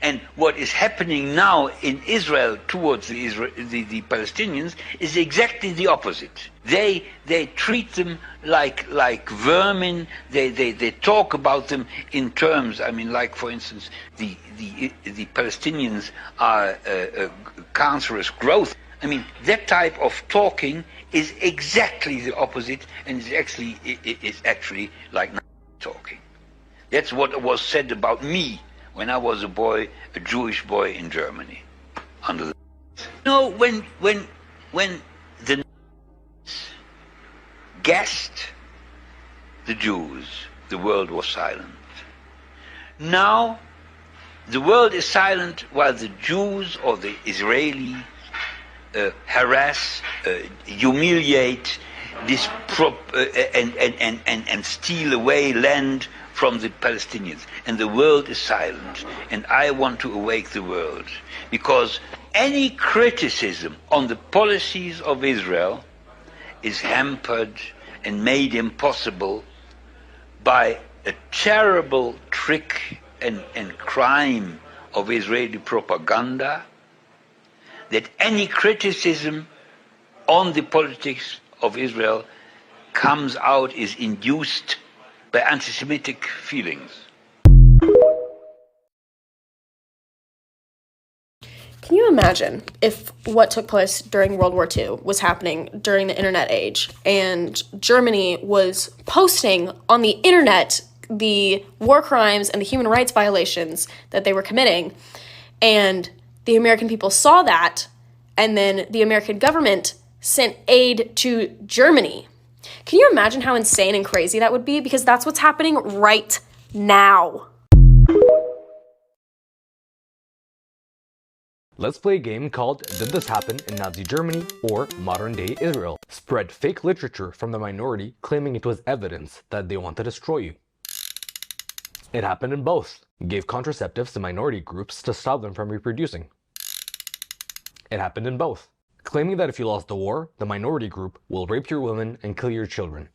And what is happening now in Israel towards the Palestinians is exactly the opposite. They treat them like vermin. They talk about them in terms. I mean, like for instance, the Palestinians are a cancerous growth. I mean, that type of talking is exactly the opposite, and is actually like talking. That's what was said about me when I was a boy, a Jewish boy in Germany. Under the when the Nazis gassed the Jews, the world was silent. Now the world is silent while the Jews or the Israelis harass, humiliate, and steal away land from the Palestinians, and the world is silent. And I want to awake the world, because any criticism on the policies of Israel is hampered and made impossible by a terrible trick and crime of Israeli propaganda, that any criticism on the politics of Israel comes out, is induced by anti-Semitic feelings. Can you imagine if what took place during World War II was happening during the internet age, and Germany was posting on the internet the war crimes and the human rights violations that they were committing, and the American people saw that, and then the American government sent aid to Germany? Can you imagine how insane and crazy that would be? Because that's what's happening right now. Let's play a game called Did This Happen in Nazi Germany or Modern Day Israel? Spread fake literature from the minority claiming it was evidence that they want to destroy you. It happened in both. Gave contraceptives to minority groups to stop them from reproducing. It happened in both. Claiming that if you lost the war, the minority group will rape your women and kill your children.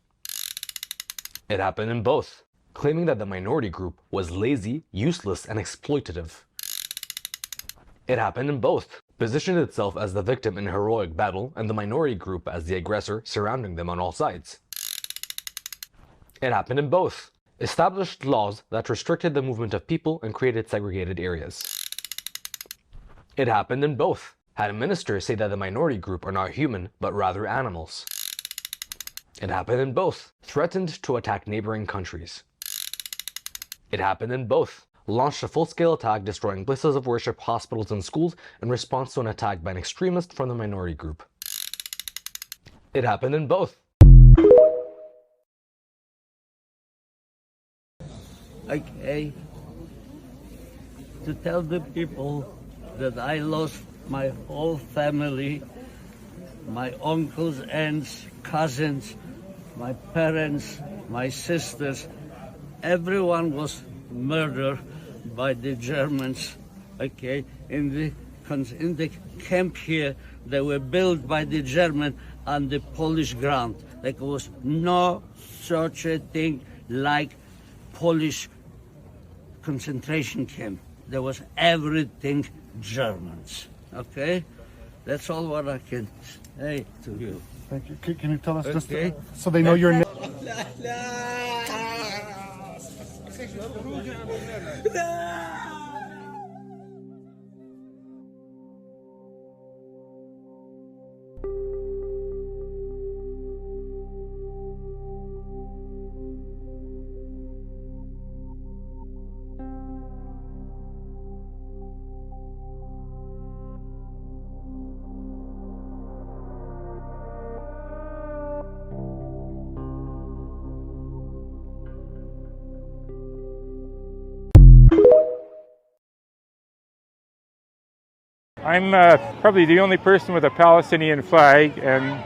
It happened in both. Claiming that the minority group was lazy, useless, and exploitative. It happened in both. Positioned itself as the victim in a heroic battle and the minority group as the aggressor, surrounding them on all sides. It happened in both. Established laws that restricted the movement of people and created segregated areas. It happened in both. Had ministers say that the minority group are not human, but rather animals. It happened in both. Threatened to attack neighboring countries. It happened in both. Launched a full-scale attack destroying places of worship, hospitals, and schools in response to an attack by an extremist from the minority group. It happened in both. Okay, to tell the people that I lost my whole family, my uncles, aunts, cousins, my parents, my sisters, everyone was murdered by the Germans, okay, in the camp here. They were built by the German on the Polish ground. There was no such a thing like Polish concentration camp. There was everything Germans, okay? That's all what I can say to you. Thank you. Can you tell us just Okay. so they know your name? I'm probably the only person with a Palestinian flag, and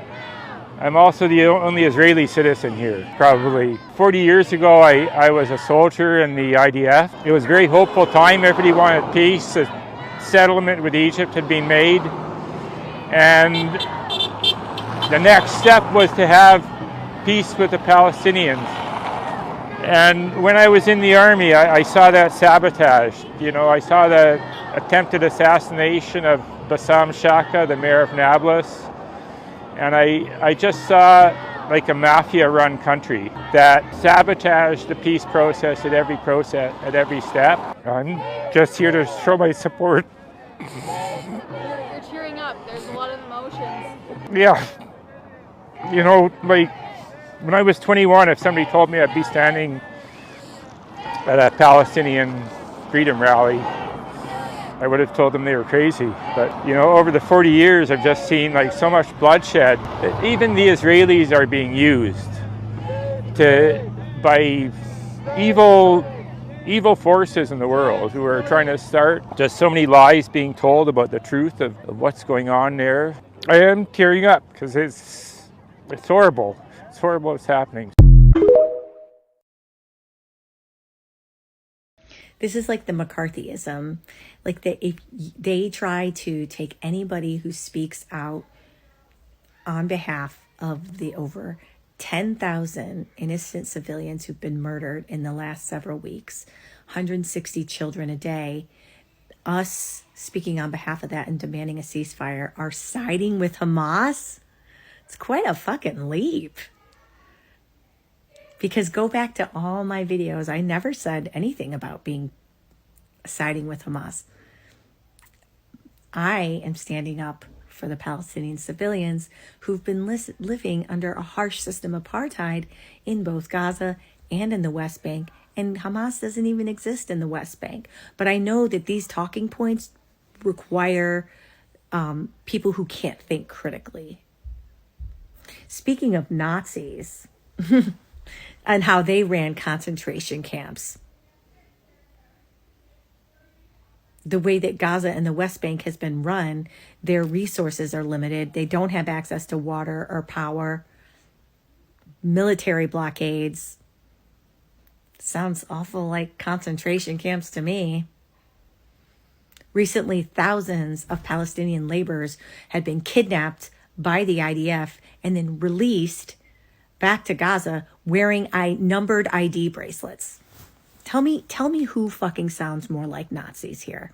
I'm also the only Israeli citizen here. Probably 40 years ago, I was a soldier in the IDF. It was a very hopeful time. Everybody wanted peace. A settlement with Egypt had been made. And the next step was to have peace with the Palestinians. And when I was in the army, I saw that sabotage. You know, I saw the attempted assassination of Bassam Shaka, the mayor of Nablus. And I just saw like a mafia-run country that sabotaged the peace process at every step. I'm just here to show my support. You're cheering up. There's a lot of emotions. Yeah. You know, like when I was 21, if somebody told me I'd be standing at a Palestinian freedom rally, I would have told them they were crazy. But, you know, over the 40 years, I've just seen like so much bloodshed. Even the Israelis are being used by evil forces in the world who are trying to start just so many lies being told about the truth of what's going on there. I am tearing up because it's horrible. It's horrible what's happening. This is like the McCarthyism, like if they try to take anybody who speaks out on behalf of the over 10,000 innocent civilians who've been murdered in the last several weeks, 160 children a day, us speaking on behalf of that and demanding a ceasefire are siding with Hamas. It's quite a fucking leap. Because go back to all my videos, I never said anything about siding with Hamas. I am standing up for the Palestinian civilians who've been living under a harsh system of apartheid in both Gaza and in the West Bank. And Hamas doesn't even exist in the West Bank. But I know that these talking points require people who can't think critically. Speaking of Nazis and how they ran concentration camps, the way that Gaza and the West Bank has been run, their resources are limited. They don't have access to water or power. Military blockades. Sounds awful like concentration camps to me. Recently, thousands of Palestinian laborers had been kidnapped by the IDF and then released back to Gaza wearing numbered ID bracelets. Tell me who fucking sounds more like Nazis here.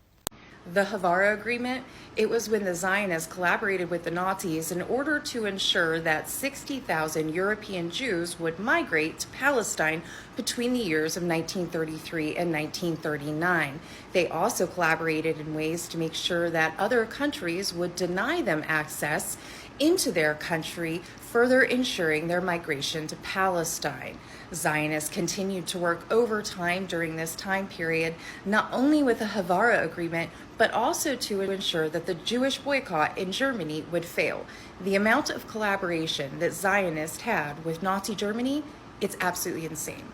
The Havara Agreement, it was when the Zionists collaborated with the Nazis in order to ensure that 60,000 European Jews would migrate to Palestine between the years of 1933 and 1939. They also collaborated in ways to make sure that other countries would deny them access into their country, further ensuring their migration to Palestine. Zionists continued to work overtime during this time period, not only with the Havara Agreement, but also to ensure that the Jewish boycott in Germany would fail. The amount of collaboration that Zionists had with Nazi Germany, it's absolutely insane.